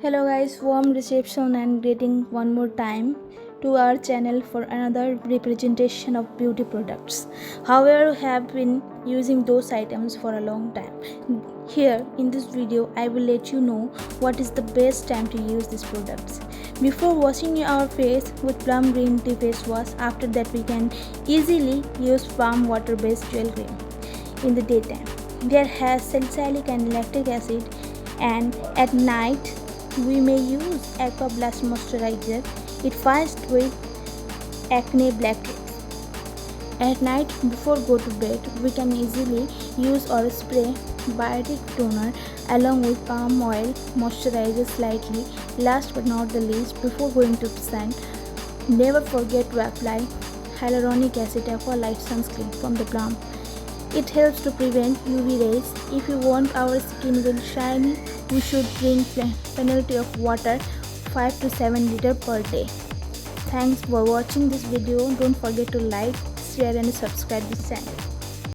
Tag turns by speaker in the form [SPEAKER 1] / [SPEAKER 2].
[SPEAKER 1] Hello guys, warm reception and greeting one more time to our channel for another representation of beauty products. However, we have been using those items for a long time. Here in this video, I will let you know what is the best time to use these products. Before washing our face with plum green tea face wash, after that we can easily use palm water based gel cream in the daytime. There has salicylic and lactic acid, and at night we may use Aqua Blast Moisturizer. It fights with acne blackheads. At night before go to bed, we can easily use or spray biotic toner along with palm oil moisturizer slightly. Last but not the least, before going to bed, never forget to apply hyaluronic acid aqua light sunscreen from the plum. It helps to prevent UV rays. If you want our skin will shiny, we should drink plenty of water 5 to 7 liters per day. Thanks for watching this video. Don't forget to like, share and subscribe this channel.